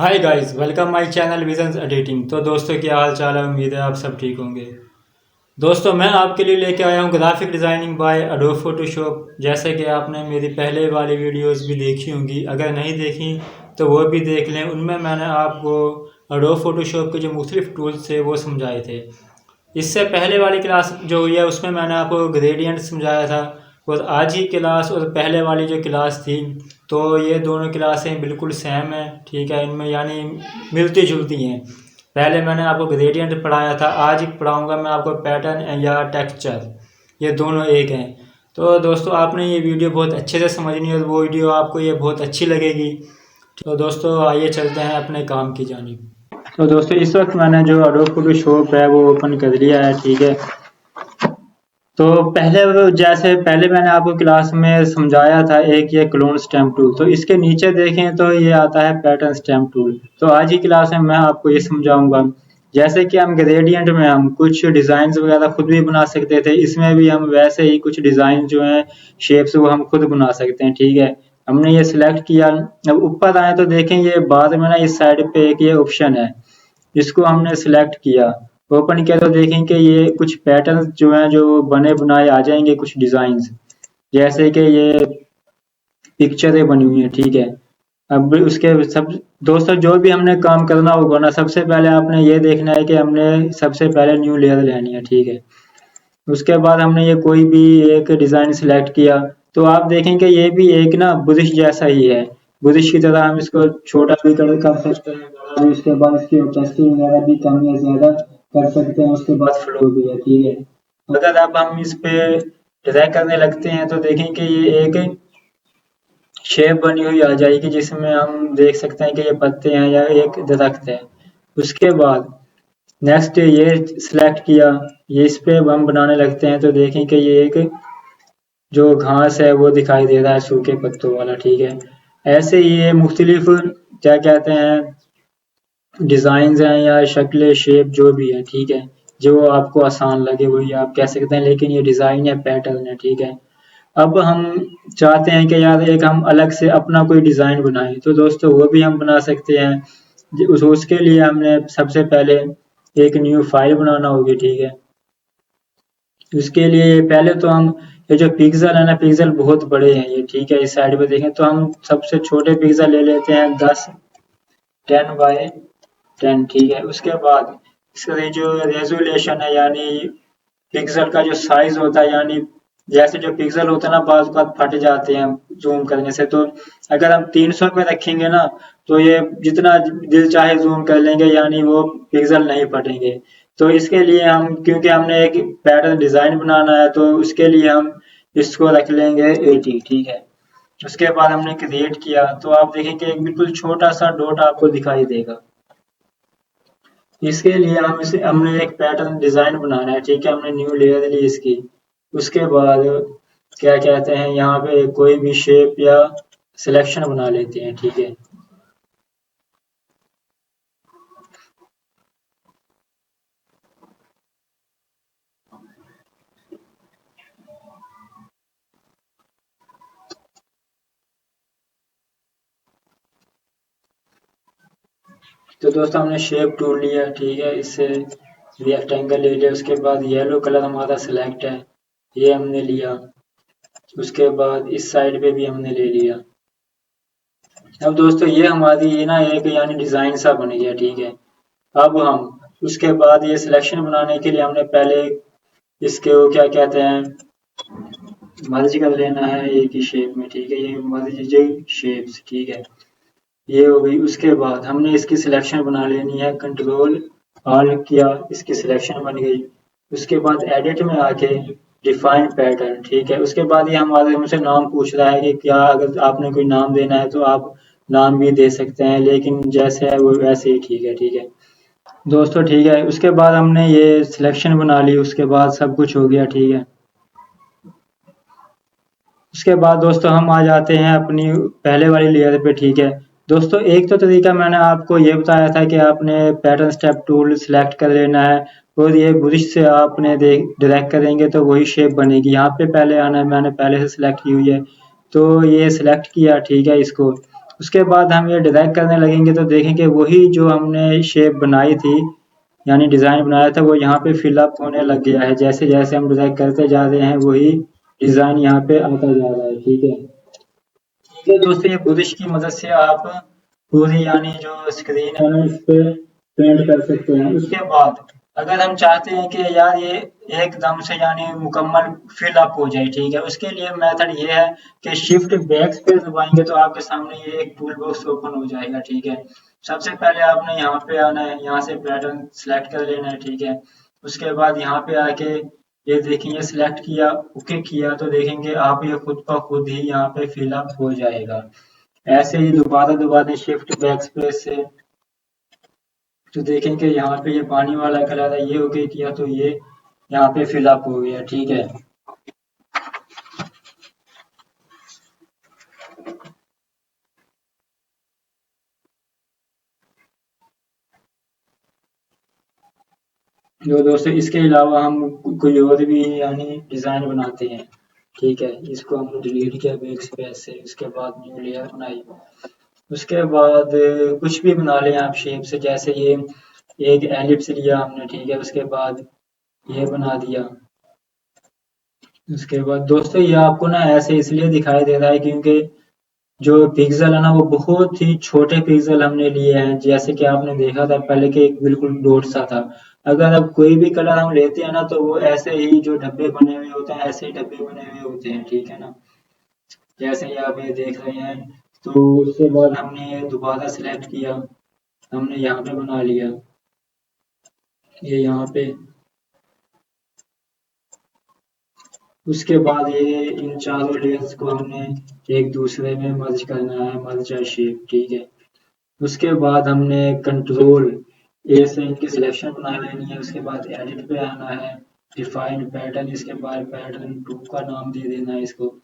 Hi guys, welcome my channel visions editing. तो दोस्तों, क्या हाल चाल है? उम्मीद है आप सब ठीक होंगे। दोस्तों, मैं आपके लिए लेके आया हूँ graphic designing by Adobe Photoshop. जैसे कि आपने मेरी पहले वाली वीडियोस भी देखी होंगी, अगर नहीं देखी तो वो भी देख लें। उनमें मैंने आपको एडोब फोटोशॉप के जो मुख्तलिफ टूल्स थे वो समझाए थे। इससे पहले वाली क्लास जो हुई है उसमें मैंने आपको ग्रेडियंट समझाया था, और आज ही क्लास और पहले वाली जो क्लास थी, तो ये दोनों क्लासें बिल्कुल सेम है। ठीक है, इनमें यानी मिलती जुलती हैं। पहले मैंने आपको ग्रेडियंट पढ़ाया था, आज ही पढ़ाऊंगा मैं आपको पैटर्न या टेक्सचर। ये दोनों एक हैं। तो दोस्तों, आपने ये वीडियो बहुत अच्छे से समझनी है और वो वीडियो आपको ये बहुत अच्छी लगेगी। तो दोस्तों, आइए चलते हैं अपने काम की जानिब। तो दोस्तों, इस वक्त मैंने जो एडोब फोटोशॉप है वो ओपन कर लिया है। ठीक है, तो जैसे पहले मैंने आपको क्लास में समझाया था, एक ये क्लोन स्टैम्प टूल, तो इसके नीचे देखें तो ये आता है पैटर्न स्टैम्प टूल। तो आज की क्लास में मैं आपको ये समझाऊंगा। जैसे कि हम ग्रेडियंट में हम कुछ डिजाइन वगैरह खुद भी बना सकते थे, इसमें भी हम वैसे ही कुछ डिजाइन जो है, शेप्स, वो हम खुद बना सकते हैं। ठीक है, हमने ये सिलेक्ट किया। अब ऊपर आए तो देखें, ये बाद में ना इस साइड पे एक ये ऑप्शन है, इसको हमने सिलेक्ट किया, ओपन किया, तो देखें कि ये कुछ पैटर्न जो हैं जो बने बनाए आ जाएंगे, कुछ डिजाइन। जैसे कि ये पिक्चरें बनी हुई हैं। ठीक है, अब उसके सब दोस्तों, जो भी हमने काम करना होगा ना, सबसे पहले आपने ये देखना है कि हमने सबसे पहले न्यू लेयर लेनी है। ठीक है, उसके बाद हमने ये कोई भी एक डिजाइन सिलेक्ट किया, तो आप देखेंगे ये भी एक ना बुरिश जैसा ही है। बुरिश की तरह हम इसको छोटा भी कर सकते हैं, बड़ा भी। उसके बाद इसकी ओपेसिटी वगैरह भी कम या ज्यादा कर सकते हैं। उसके बाद फ्लो भी है। ठीक है, अगर अब हम इस पे ड्रैग करने लगते हैं तो देखें कि ये एक शेप बनी हुई आ जाएगी, जिसमें हम देख सकते हैं कि ये पत्ते हैं या एक दरख्त है। उसके बाद नेक्स्ट ये सिलेक्ट किया, ये इस पे हम बनाने लगते हैं, तो देखें कि ये एक जो घास है वो दिखाई दे रहा है, सूखे पत्तों वाला। ठीक है, ऐसे ही ये मुख्तलिफ क्या कहते हैं डिजाइन हैं या शक्ल शेप जो भी है। ठीक है, जो आपको आसान लगे वही आप कह सकते हैं, लेकिन ये डिजाइन या पैटर्न है। ठीक है, अब हम चाहते हैं कि यार एक हम अलग से अपना कोई डिजाइन बनाएं, तो दोस्तों वो भी हम बना सकते हैं। उसके लिए हमने सबसे पहले एक न्यू फाइल बनाना होगी। ठीक है, उसके लिए पहले तो हम ये जो पिक्सल है ना, पिक्सल बहुत बड़े हैं ये। ठीक है, इस साइड पे देखें तो हम सबसे छोटे पिक्सल ले लेते हैं, 10 बाय 10। ठीक है, उसके बाद इसका जो रेजोल्यूशन है, यानी पिक्सल का जो साइज होता है, यानी जैसे जो पिक्सल होता है ना, बाज बात फट जाते हैं जूम करने से, तो अगर हम 300 पे रखेंगे ना, तो ये जितना दिल चाहे जूम कर लेंगे, यानी वो पिक्सल नहीं फटेंगे। तो इसके लिए हम, क्योंकि हमने एक पैटर्न डिजाइन बनाना है, तो उसके लिए हम इसको रख लेंगे 80। ठीक है, उसके बाद हमने क्रिएट किया, तो आप देखेंगे एक बिल्कुल छोटा सा डॉट आपको दिखाई देगा। इसके लिए हमने एक पैटर्न डिजाइन बनाना है। ठीक है, हमने न्यू लेयर ली इसकी। उसके बाद क्या कहते हैं, यहाँ पे कोई भी शेप या सिलेक्शन बना लेते हैं। ठीक है, तो दोस्तों हमने शेप टूल लिया। ठीक है, इससे रेक्टेंगल ले लिया। उसके बाद येलो कलर हमारा सिलेक्ट है, ये हमने लिया। उसके बाद इस साइड पे भी हमने ले लिया। अब दोस्तों, ये हमारी ये ना एक यानी डिजाइन सा बन गया। ठीक है, अब हम उसके बाद ये सिलेक्शन बनाने के लिए हमने पहले इसके वो क्या कहते हैं, मर्ज कर लेना है एक ही शेप में। ठीक है, ये मर्ज शेप्स। ठीक है, ये हो गई। उसके बाद हमने इसकी सिलेक्शन बना लेनी है, कंट्रोल ऑल्ट किया, इसकी सिलेक्शन बन गई। उसके बाद एडिट में आके डिफाइन पैटर्न। ठीक है, उसके बाद ये हमारे हमसे नाम पूछ रहा है कि क्या अगर आपने कोई नाम देना है तो आप नाम भी दे सकते हैं, लेकिन जैसे है वो वैसे ही ठीक है। ठीक है दोस्तों, ठीक है, उसके बाद हमने ये सिलेक्शन बना ली, उसके बाद सब कुछ हो गया। ठीक है, उसके बाद दोस्तों हम आ जाते हैं अपनी पहले वाली लेयर पे। ठीक है दोस्तों, एक तो तरीका मैंने आपको ये बताया था कि आपने पैटर्न स्टेप टूल सिलेक्ट कर लेना है, और ये ब्रश से आपने ड्रैग करेंगे तो वही शेप बनेगी। यहाँ पे पहले आना है, मैंने पहले से सिलेक्ट की हुई है, तो ये सिलेक्ट किया। ठीक है, इसको उसके बाद हम ये ड्रैग करने लगेंगे तो देखेंगे वही जो हमने शेप बनाई थी यानी डिज़ाइन बनाया था वो यहाँ पे फिलअप होने लग गया है। जैसे जैसे हम ड्रैग करते जा रहे हैं वही डिज़ाइन यहाँ पे आता जा रहा है। ठीक है, ठीक है दोस्तों, ये ब्रश की मदद से आप पूरी यानी जो स्क्रीन है ना इस पे पेंट कर सकते हैं। उसके बाद अगर हम चाहते हैं कि यार ये एकदम से यानी मुकम्मल फिल अप हो जाए, ठीक है, उसके लिए मेथड ये है कि शिफ्ट बैक स्पेस दबाएंगे तो आपके सामने ये एक टूल बॉक्स ओपन हो जाएगा। ठीक है, सबसे पहले आपने यहाँ पे आना है, यहाँ से पैटर्न सेलेक्ट कर लेना है। ठीक है, उसके बाद यहाँ पे आके ये देखेंगे सिलेक्ट किया, ओके किया तो देखेंगे आप ये खुद का खुद ही यहाँ पे फिल अप हो जाएगा। ऐसे ही दोबारा दोबारा शिफ्ट बैक स्पेस से तो देखेंगे यहाँ पे ये पानी वाला कलर है, ये ओके किया तो ये यहाँ पे फिलअप हो गया। ठीक है, जो दोस्तों इसके अलावा हम कोई और भी यानी डिजाइन बनाते हैं। ठीक है, इसको हम डिलीट किया बैक स्पेस से, उसके बाद न्यू लेयर बनाई, उसके बाद कुछ भी बना लें आप शेप से, जैसे ये एक एलिप्स लिया हमने। ठीक है, उसके बाद ये बना दिया। उसके बाद दोस्तों ये आपको ना ऐसे इसलिए दिखाई दे रहा है क्योंकि जो पिक्सल है ना वो बहुत ही छोटे पिक्सल हमने लिए हैं, जैसे कि आपने देखा था पहले के एक बिल्कुल डॉट सा था। अगर अब कोई भी कलर हम लेते हैं ना तो वो ऐसे ही जो डब्बे बने हुए होते हैं ऐसे ही डब्बे बने हुए होते हैं। ठीक है ना, जैसे ही आप ये देख रहे हैं। तो उसके बाद हमने ये दोबारा सिलेक्ट किया, हमने यहाँ पे बना लिया, ये यहाँ पे। उसके बाद ये इन चारों लेयर्स को हमने एक दूसरे में मर्ज करना है, मर्ज शेप। ठीक है, उसके बाद हमने कंट्रोल ए से इनकी सिलेक्शन बना लेनी है। उसके बाद एडिट पे आना है, डिफाइन पैटर्न, इसके बाद पैटर्न 2 का नाम दे देना है इसको।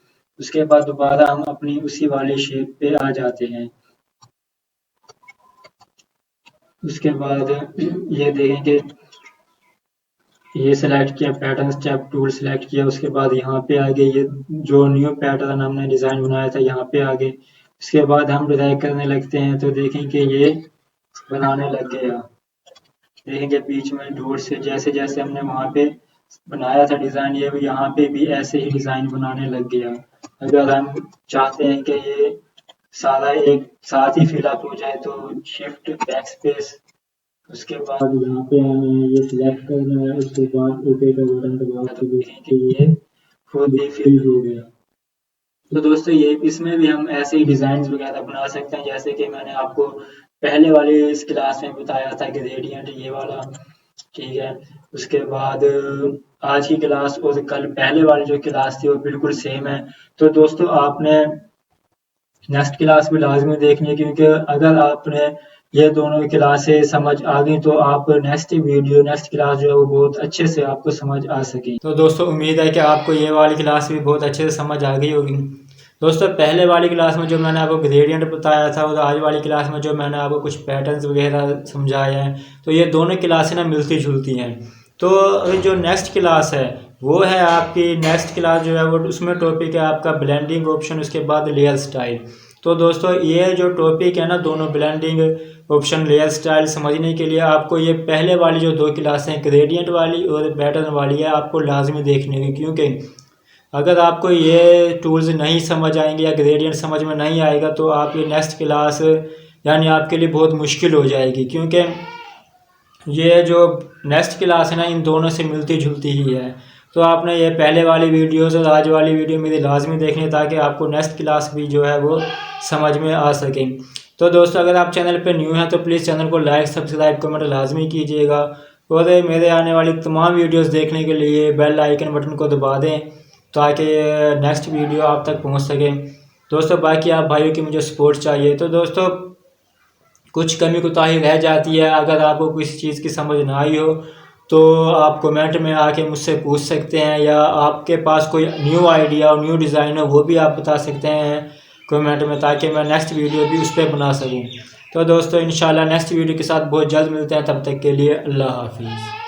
उसके बाद दोबारा हम अपनी उसी वाले शेप पे आ जाते हैं। उसके बाद ये देखेंगे ये सिलेक्ट किया, पैटर्न स्टेप टूल सिलेक्ट किया, उसके बाद यहाँ पे आगे ये जो न्यू पैटर्न हमने डिजाइन बनाया था यहाँ पे आगे। उसके बाद हम ड्रैग करने लगते हैं तो देखेंगे ये बनाने लग गया। देखेंगे बीच में डॉट से जैसे जैसे हमने वहां पे बनाया था डिजाइन, ये भी यहाँ पे भी ऐसे ही डिजाइन बनाने लग गया। अगर हम चाहते हैं कि ये सारा एक साथ ही फिलअप हो जाए तो शिफ्ट बैक स्पेस, उसके बाद यहाँ पे हमें ये सिलेक्ट करना है, उसके बाद ओके का बटन दबाया तो देखेंगे ये खुद ही फिल हो गया। तो दोस्तों ये इसमें भी हम ऐसे ही डिजाइन वगैरह बना सकते हैं जैसे कि मैंने आपको पहले वाली इस क्लास में बताया था कि ग्रेडियंट ये वाला। ठीक है, उसके बाद आज की क्लास और कल पहले वाली जो क्लास थी वो बिल्कुल सेम है। तो दोस्तों आपने नेक्स्ट क्लास भी लाजमी देखनी है, क्योंकि अगर आपने ये दोनों क्लासें समझ आ गई तो आप नेक्स्ट क्लास जो है वो बहुत अच्छे से आपको समझ आ सके। तो दोस्तों उम्मीद है कि आपको ये वाली क्लास भी बहुत अच्छे से समझ आ गई होगी। दोस्तों पहले वाली क्लास में जो मैंने आपको ग्रेडियंट बताया था और आज वाली क्लास में जो मैंने आपको कुछ पैटर्न्स वगैरह समझाए हैं, तो ये दोनों क्लासें ना मिलती जुलती हैं। तो जो नेक्स्ट क्लास है वो है आपकी नेक्स्ट क्लास जो है वो उसमें टॉपिक है आपका ब्लेंडिंग ऑप्शन, उसके बाद लेयर स्टाइल। तो दोस्तों ये जो टॉपिक है ना दोनों ब्लेंडिंग ऑप्शन लेयर स्टाइल समझने के लिए आपको ये पहले वाली जो 2 क्लासें हैं ग्रेडियंट वाली और पैटर्न वाली है आपको लाजमी देखनी होगी, क्योंकि अगर आपको ये टूल्स नहीं समझ आएंगे या ग्रेडियंट समझ में नहीं आएगा तो आप ये नेक्स्ट क्लास यानी आपके लिए बहुत मुश्किल हो जाएगी, क्योंकि ये जो नेक्स्ट क्लास है ना इन दोनों से मिलती जुलती ही है। तो आपने ये पहले वाली वीडियोस और आज वाली वीडियो मेरी लाजमी देखनी ताकि आपको नेक्स्ट क्लास भी जो है वो समझ में आ सके। तो दोस्तों अगर आप चैनल पे न्यू हैं तो प्लीज़ चैनल को लाइक सब्सक्राइब कमेंट लाजमी कीजिएगा और मेरे आने वाली तमाम वीडियोस देखने के लिए बेल आइकन बटन को दबा दें ताकि नेक्स्ट वीडियो आप तक पहुंच सके। दोस्तों बाकी आप भाइयों की मुझे सपोर्ट चाहिए। तो दोस्तों कुछ कमी कोताही रह जाती है, अगर आपको किसी चीज़ की समझ ना आई हो तो आप कमेंट में आके मुझसे पूछ सकते हैं, या आपके पास कोई न्यू आइडिया और न्यू डिज़ाइन हो वो भी आप बता सकते हैं कमेंट में, ताकि मैं नेक्स्ट वीडियो भी उस पर बना सकूं। तो दोस्तों इंशाल्लाह नेक्स्ट वीडियो के साथ बहुत जल्द मिलते हैं, तब तक के लिए अल्लाह हाफिज़।